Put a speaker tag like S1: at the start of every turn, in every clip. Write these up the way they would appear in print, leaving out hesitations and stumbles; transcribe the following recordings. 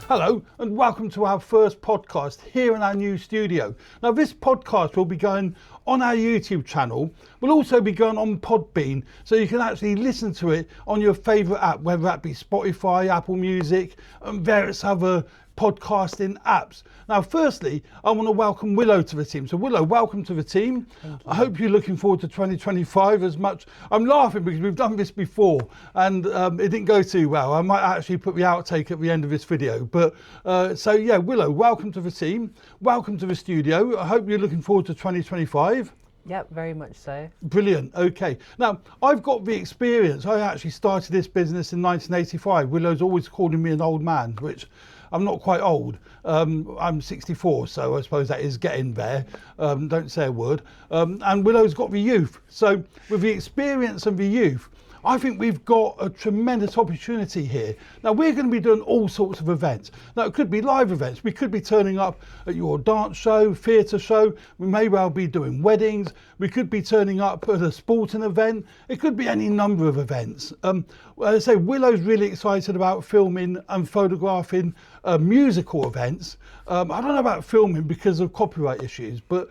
S1: Hello and welcome to our first podcast here in our new studio. Now this podcast will be going on our YouTube channel. We'll also be going on Podbean, so you can actually listen to it on your favourite app, whether that be Spotify, Apple Music and various other podcasting apps. Now firstly, I want to welcome Willow to the team. So Willow, welcome to the team. I hope you're looking forward to 2025 as much. I'm laughing because we've done this before and it didn't go too well. I might actually put the outtake at the end of this video. But so yeah, Willow, welcome to the team. Welcome to the studio. I hope you're looking forward to 2025.
S2: Yep, very much so.
S1: Brilliant. Okay. Now, I've got the experience. I actually started this business in 1985. Willow's always calling me an old man, which I'm not quite old. I'm 64, so I suppose that is getting there. Don't say a word. And Willow's got the youth. So with the experience and the youth, I think we've got a tremendous opportunity here. Now we're going to be doing all sorts of events. Now it could be live events. We could be turning up at your dance show, theatre show. We may well be doing weddings. We could be turning up at a sporting event. It could be any number of events. As I say, Willow's really excited about filming and photographing musical events. I don't know about filming because of copyright issues, but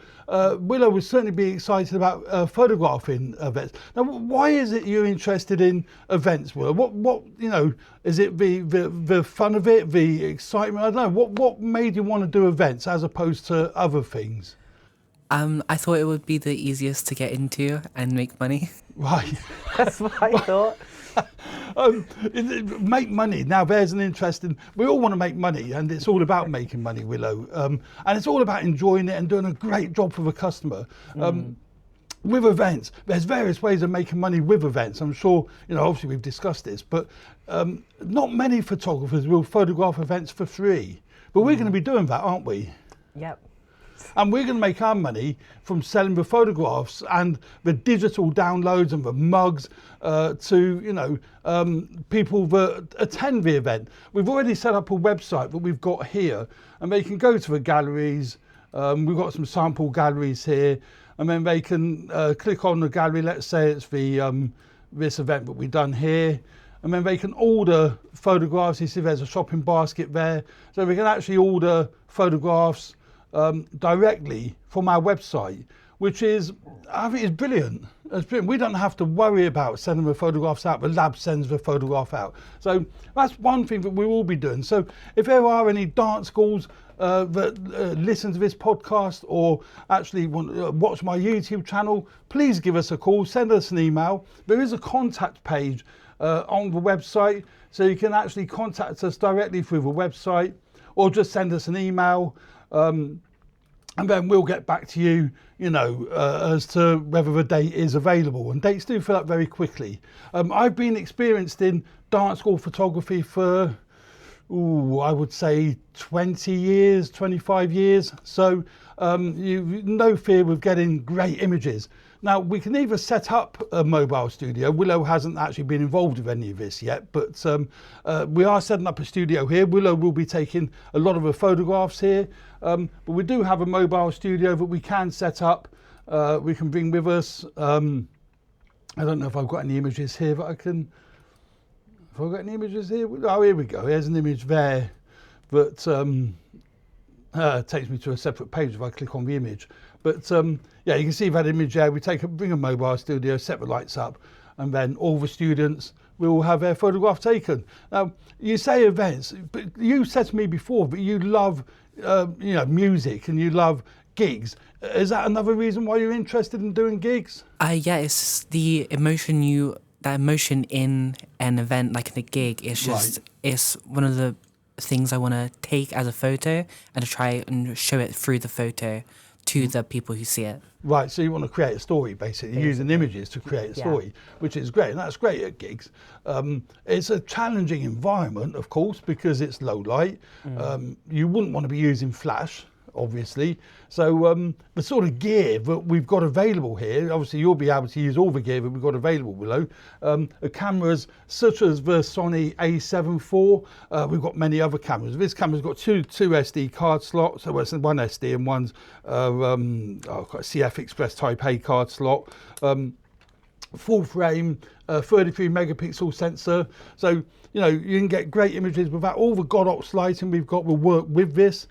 S1: Willow would certainly be excited about photographing events. Now, why is it you're interested in events, Willow? What you know, is it the fun of it, the excitement? I don't know. What made you want to do events as opposed to other things?
S3: I thought it would be the easiest to get into and make money.
S1: Right.
S2: That's what I thought.
S1: Make money. Now there's an interesting, we all want to make money and it's all about making money, Willow. And it's all about enjoying it and doing a great job for the customer. With events, there's various ways of making money with events. I'm sure, you know, obviously we've discussed this, but not many photographers will photograph events for free. But we're going to be doing that, aren't we?
S2: Yep.
S1: And we're going to make our money from selling the photographs and the digital downloads and the mugs to, you know, people that attend the event. We've already set up a website that we've got here and they can go to the galleries. We've got some sample galleries here and then they can click on the gallery. Let's say it's the this event that we've done here. And then they can order photographs. You see there's a shopping basket there. So we can actually order photographs directly from our website, which is, I think, is brilliant. It's brilliant. We don't have to worry about sending the photographs out. The lab sends the photograph out. So that's one thing that we will be doing. So if there are any dance schools that listen to this podcast or actually want to watch my YouTube channel, please give us a call, send us an email. There is a contact page on the website, so you can actually contact us directly through the website or just send us an email. And then we'll get back to you, you know, as to whether the date is available. And dates do fill up very quickly. I've been experienced in dance school photography for, I would say 20 years, 25 years. So you've no fear with getting great images. Now, we can either set up a mobile studio. Willow hasn't actually been involved with any of this yet, but we are setting up a studio here. Willow will be taking a lot of the photographs here, but we do have a mobile studio that we can set up. We can bring with us. I don't know if I've got any images here, but I can. Have I got any images here? Oh, here we go. Here's an image there that takes me to a separate page if I click on the image. But yeah, you can see that image there. We bring a mobile studio, set the lights up, and then all the students will have their photograph taken. Now, you say events, but you said to me before that you love, you know, music and you love gigs. Is that another reason why you're interested in doing gigs?
S3: Yeah, it's the emotion that emotion in an event like in a gig. It's just it's one of the things I want to take as a photo and to try and show it through the photo to the people who see it.
S1: Right, so you want to create a story, basically, using images to create a story, which is great, and that's great at gigs. It's a challenging environment, of course, because it's low light. You wouldn't want to be using flash, obviously. So the sort of gear that we've got available here, obviously you'll be able to use all the gear that we've got available below. Cameras such as the Sony A7 IV, we've got many other cameras. This camera's got two SD card slots, so it's one SD and one's got a CF Express Type A card slot. Full frame, 33 megapixel sensor. So, you know, you can get great images without all the Godox lighting we've got will work with this.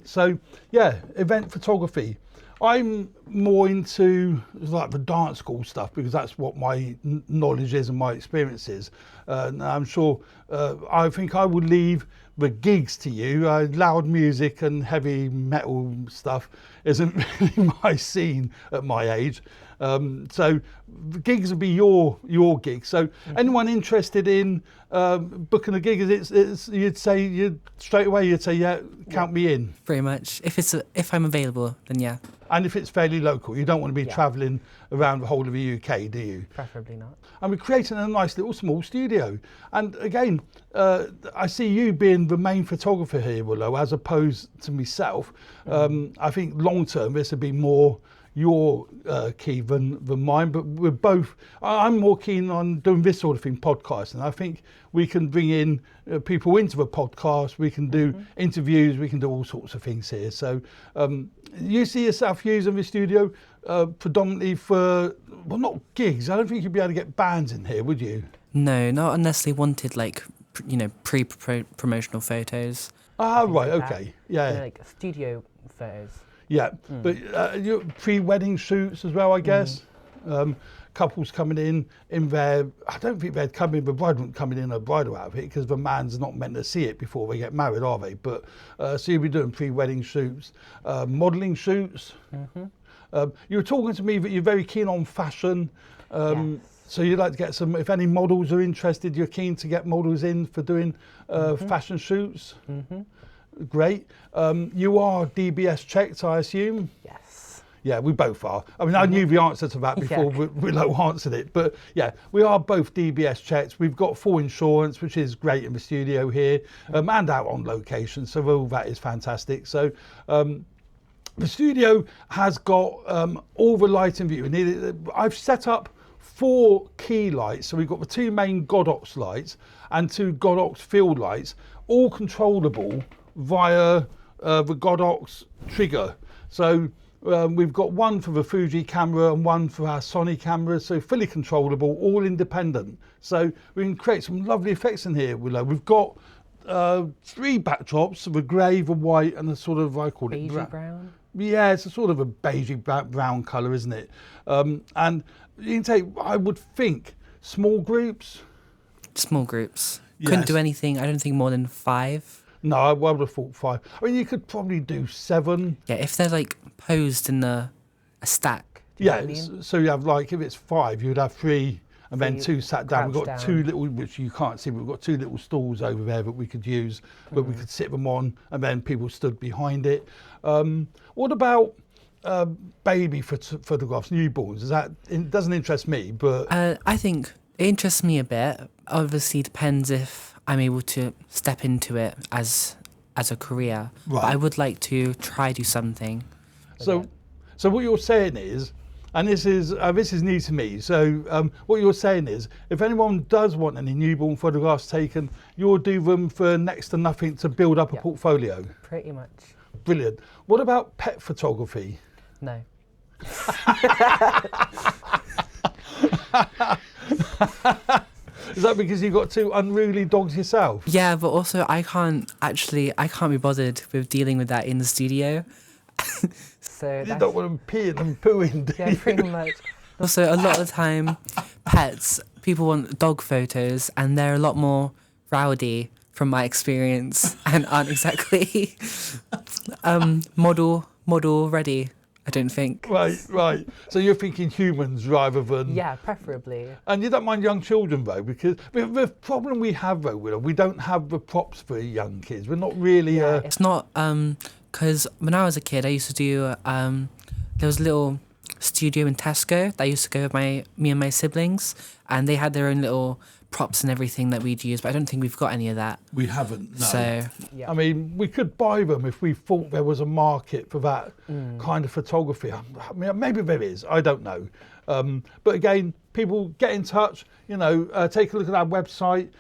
S1: So, yeah, event photography. I'm more into like the dance school stuff because that's what my knowledge is and my experience is. And I'm sure, I think I would leave the gigs to you. Loud music and heavy metal stuff isn't really my scene at my age. So the gigs would be your gig. So anyone interested in booking a gig, you'd say straight away you'd say yeah, count me in.
S3: Pretty much. If I'm available, then yeah.
S1: And if it's fairly local, you don't want to be travelling around the whole of the UK, do you?
S2: Preferably not.
S1: And we're creating a nice little small studio. And again, I see you being the main photographer here, Willow, as opposed to myself. I think long term this would be more your key than mine, but we're both, I'm more keen on doing this sort of thing, podcasting. I think we can bring in people into the podcast, we can do interviews, we can do all sorts of things here. So you see yourself using the studio predominantly for, well, not gigs. I don't think you'd be able to get bands in here, would you?
S3: No, not unless they wanted like, you know, pre-promotional photos.
S1: Ah, right,
S2: like
S1: okay, yeah.
S2: Like studio photos.
S1: Yeah, but your pre-wedding shoots as well, I guess. Couples coming in their, I don't think they'd come in, the bride wouldn't come in a bridal outfit because the man's not meant to see it before they get married, are they? But so you'll be doing pre-wedding shoots, modelling shoots. You were talking to me that you're very keen on fashion.
S2: Yes.
S1: So you'd like to get some, if any models are interested, you're keen to get models in for doing fashion shoots. Great. You are DBS checked, I assume?
S2: Yes.
S1: Yeah, we both are. I mean, I knew the answer to that before Willow answered it. But yeah, we are both DBS checked. We've got full insurance, which is great in the studio here, and out on location. So all that is fantastic. So the studio has got all the lighting view. I've set up 4 key lights. So we've got the 2 main Godox lights and 2 Godox field lights, all controllable via the Godox trigger. So we've got one for the Fuji camera and one for our Sony cameras, so fully controllable, all independent. So we can create some lovely effects in here, Willow. We've got 3 backdrops, the grey, the white, and the sort of, I call it
S2: brown.
S1: Yeah, it's a sort of a beigey brown colour, isn't it? And you can take, I would think, small groups.
S3: Small groups.
S1: Yes.
S3: Couldn't do anything, I don't think, more than 5.
S1: No, I would have thought 5. I mean, you could probably do 7.
S3: Yeah, if they're like posed in a stack.
S1: Yeah,
S2: what I mean?
S1: so you have like, if it's 5, you'd have 3 and then 2 sat down. We've got
S2: crouch
S1: 2
S2: down.
S1: little, which you can't see, but we've got 2 little stools over there that we could use, but we could sit them on and then people stood behind it. What about baby photographs, newborns? It doesn't interest me, but...
S3: I think it interests me a bit. Obviously depends if I'm able to step into it as a career.
S1: Right.
S3: But I would like to try do something.
S1: So what you're saying is, and this is new to me, so what you're saying is, if anyone does want any newborn photographs taken, you'll do them for next to nothing to build up a portfolio.
S2: Pretty much.
S1: Brilliant. What about pet photography?
S2: No.
S1: Is that because you've got 2 unruly dogs yourself?
S3: Yeah, but also I can't be bothered with dealing with that in the studio.
S2: So
S1: You
S2: that's,
S1: don't want them peeing and pooing, do
S2: yeah,
S1: you?
S2: pretty much.
S3: Also, a lot of the time, pets, people want dog photos, and they're a lot more rowdy from my experience, and aren't exactly model ready, I don't think.
S1: Right. So you're thinking humans rather than...
S2: Yeah, preferably.
S1: And you don't mind young children, though, because the problem we have, though, Willow, we don't have the props for young kids. We're not really...
S2: Yeah,
S3: It's not, because when I was a kid, I used to do, there was a little studio in Tesco that I used to go with me and my siblings, and they had their own little props and everything that we'd use, but I don't think we've got any of that.
S1: We haven't, no.
S3: So,
S2: Yeah.
S1: I mean, we could buy them if we thought there was a market for that kind of photography. I mean, maybe there is, I don't know. But again, people get in touch, take a look at our website.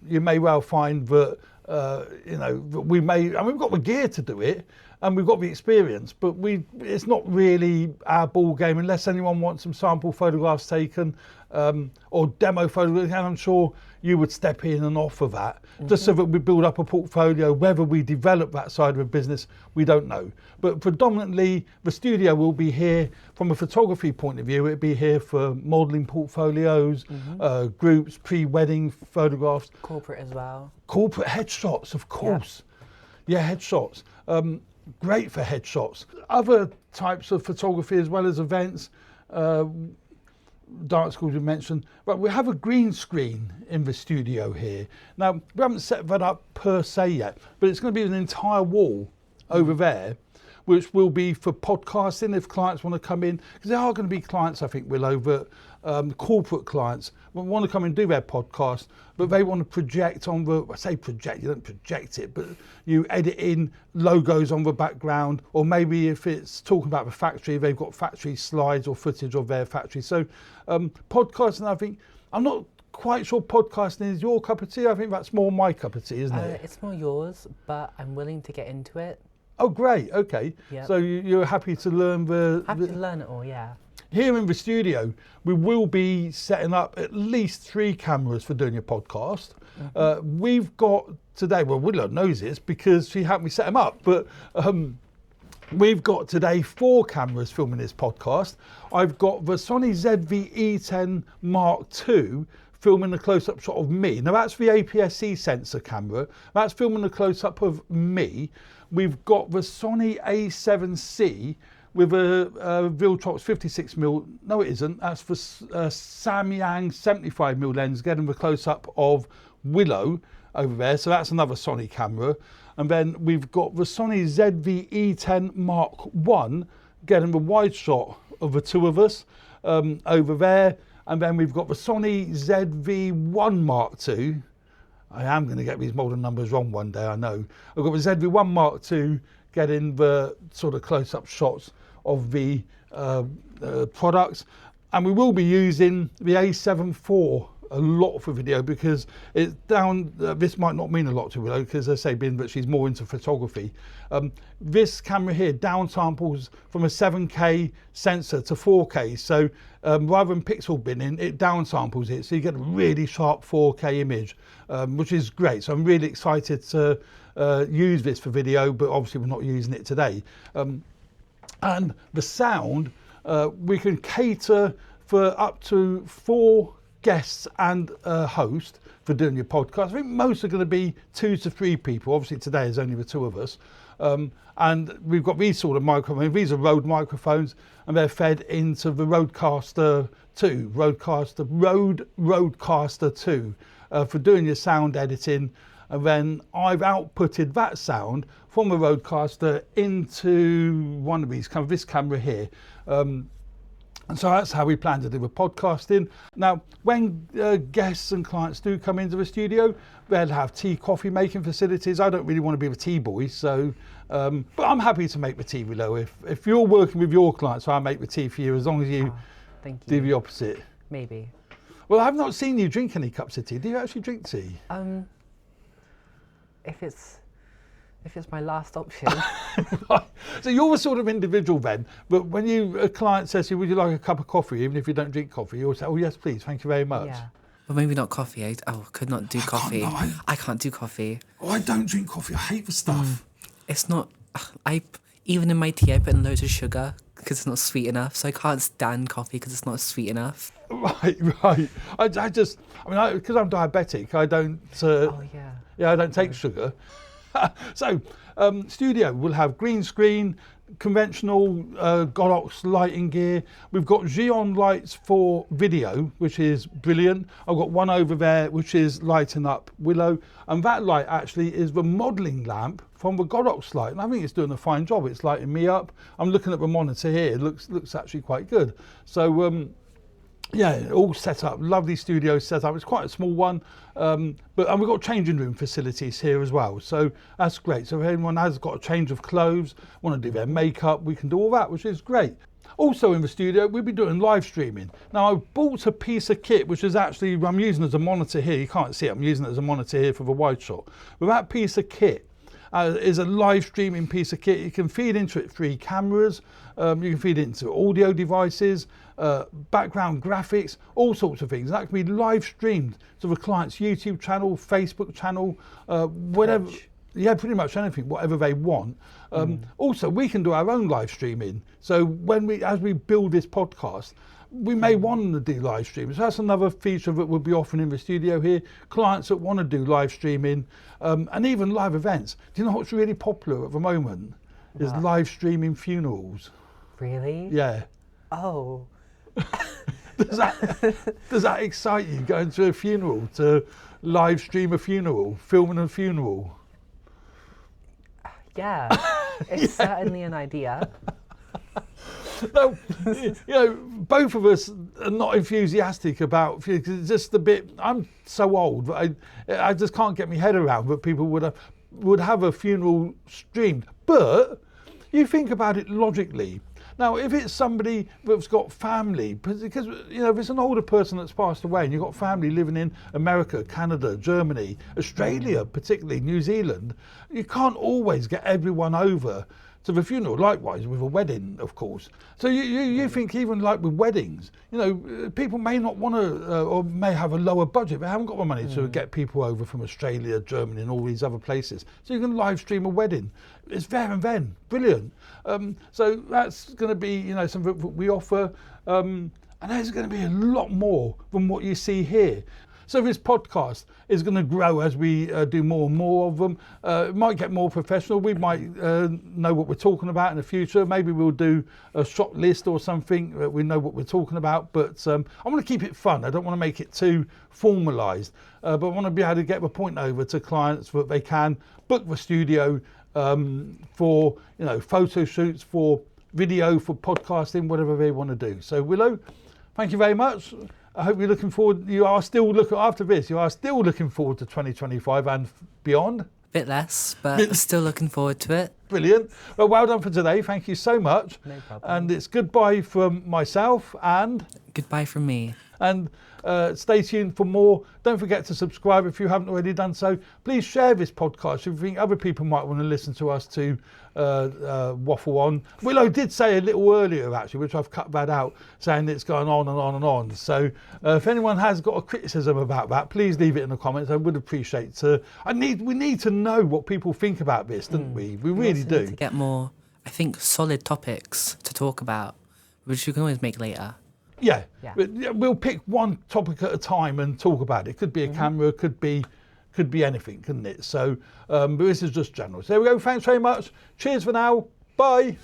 S1: You may well find that you know, we may, and we've got the gear to do it, and we've got the experience, but it's not really our ball game unless anyone wants some sample photographs taken, or demo photographs, and I'm sure you would step in and offer that, just so that we build up a portfolio. Whether we develop that side of the business, we don't know. But predominantly, the studio will be here from a photography point of view. It'll be here for modelling portfolios, groups, pre-wedding photographs.
S2: Corporate as well.
S1: Corporate headshots, of course. Yeah, headshots. Great for headshots. Other types of photography as well as events, dance schools you mentioned, but we have a green screen in the studio here. Now, we haven't set that up per se yet, but it's going to be an entire wall over there, which will be for podcasting if clients want to come in, because there are going to be clients, I think, Willow, that corporate clients want to come and do their podcast, but they want to project on the, I say project, you don't project it, but you edit in logos on the background, or maybe if it's talking about the factory, they've got factory slides or footage of their factory. So podcasting, I think, I'm not quite sure podcasting is your cup of tea. I think that's more my cup of tea, isn't it?
S2: It's more yours, but I'm willing to get into it.
S1: Oh, great. Okay.
S2: Yep.
S1: So you're happy to learn
S2: Happy to learn it all, yeah.
S1: Here in the studio, we will be setting up at least 3 cameras for doing your podcast. We've got today, well, Willow knows this because she helped me set them up, but we've got today 4 cameras filming this podcast. I've got the Sony ZV-E10 Mark II filming a close-up shot of me. Now that's the APS-C sensor camera. That's filming a close-up of me. We've got the Sony A7C with a Viltrox 56mm. No, it isn't. That's the Samyang 75mm lens, getting the close-up of Willow over there. So that's another Sony camera. And then we've got the Sony ZV-E10 Mark I, getting the wide shot of the 2 of us over there. And then we've got the Sony ZV-1 Mark II. I am going to get these model numbers wrong one day, I know. I've got the ZV-1 Mark II getting the sort of close-up shots of the products. And we will be using the A7 IV a lot for video because it's down, this might not mean a lot to Willow because I say being that she's more into photography. This camera here down samples from a 7K sensor to 4K. So rather than pixel binning, it down samples it. So you get a really sharp 4K image, which is great. So I'm really excited to use this for video, but obviously we're not using it today. And the sound, we can cater for up to 4 guests and a host for doing your podcast. I think most are going to be 2 to 3 people. Obviously today is only the 2 of us. And we've got these sort of microphones. These are Rode microphones and they're fed into the Rodecaster 2, Rode Rodecaster 2 for doing your sound editing. And then I've outputted that sound from the Rodecaster into one of these, this camera here. And so that's how we plan to do the podcasting. Now, when guests and clients do come into the studio, they'll have tea, coffee making facilities. I don't really want to be the tea boy, so, but I'm happy to make the tea below. If you're working with your clients, I'll make the tea for you as long as you do the opposite.
S2: Maybe.
S1: Well, I've not seen you drink any cups of tea. Do you actually drink tea?
S2: If it's my last option.
S1: Right. So you're the sort of individual then, but when a client says to you, would you like a cup of coffee, even if you don't drink coffee, you'll say, oh yes, please, thank you very much.
S2: Yeah.
S3: Well, maybe not coffee. I could not do coffee. I can't do coffee.
S1: Oh, I don't drink coffee. I hate the stuff.
S3: It's not, even in my tea, I put in loads of sugar because it's not sweet enough. So I can't stand coffee because it's not sweet enough.
S1: Right. Because I'm diabetic, I don't, I don't take sugar. So, studio will have green screen, conventional Godox lighting gear. We've got Xeon lights for video, which is brilliant. I've got one over there, which is lighting up Willow. And that light actually is the modelling lamp from the Godox light. And I think it's doing a fine job. It's lighting me up. I'm looking at the monitor here. It looks actually quite good. So, Yeah, all set up, lovely studio set up. It's quite a small one, and we've got changing room facilities here as well. So that's great. So if anyone has got a change of clothes, want to do their makeup, we can do all that, which is great. Also in the studio, we'll be doing live streaming. Now I bought a piece of kit, which is actually, I'm using as a monitor here. You can't see it, I'm using it as a monitor here for the wide shot. But that piece of kit is a live streaming piece of kit. You can feed into it 3 cameras, you can feed it into audio devices, background graphics, all sorts of things. That can be live streamed to the client's YouTube channel, Facebook channel, whatever.
S2: Twitch.
S1: Yeah, pretty much anything, whatever they want. Also, we can do our own live streaming. So as we build this podcast, we may want to do live streaming. So that's another feature that we'll be offering in the studio here. Clients that want to do live streaming and even live events. Do you know what's really popular at the moment? Is
S2: What?
S1: live streaming funerals.
S2: Really?
S1: Yeah.
S2: Oh.
S1: Does that excite you, going to a funeral, to live stream a funeral, filming a funeral?
S2: Yeah. It's certainly an idea.
S1: No, both of us are not enthusiastic about, because it's just a bit, I'm so old that I just can't get my head around that people would have a funeral streamed. But you think about it logically. Now, if it's somebody that's got family, because if it's an older person that's passed away and you've got family living in America, Canada, Germany, Australia, particularly New Zealand, you can't always get everyone over to the funeral. Likewise with a wedding, of course. So you think even like with weddings, people may not want to, or may have a lower budget. They haven't got the money to get people over from Australia, Germany, and all these other places. So you can live stream a wedding. It's there and then, brilliant. So that's going to be, something that we offer, and there's going to be a lot more than what you see here. So this podcast is going to grow as we do more and more of them. It might get more professional. We might know what we're talking about in the future. Maybe we'll do a shot list or something that we know what we're talking about. But I want to keep it fun. I don't want to make it too formalised. But I want to be able to get the point over to clients that they can book the studio for photo shoots, for video, for podcasting, whatever they want to do. So Willow, thank you very much. I hope you're looking forward. After this, you are still looking forward to 2025 and beyond.
S3: Bit less, but still looking forward to it.
S1: Brilliant. Well done for today. Thank you so much.
S2: No problem.
S1: And it's goodbye from myself and
S3: Goodbye from me.
S1: stay tuned for more. Don't forget to subscribe if you haven't already done so. Please share this podcast if you think other people might want to listen to us to waffle on. Willow did say a little earlier, actually, which I've cut that out, saying it's going on and on and on. So if anyone has got a criticism about that, please leave it in the comments. I would appreciate to. We need to know what people think about this, don't we? We really
S3: also need
S1: do.
S3: to get more, I think, solid topics to talk about, which we can always make later.
S1: Yeah.
S2: Yeah.
S1: We'll pick one topic at a time and talk about it. It could be a camera, could be anything, couldn't it? So, but this is just general. So there we go. Thanks very much. Cheers for now. Bye.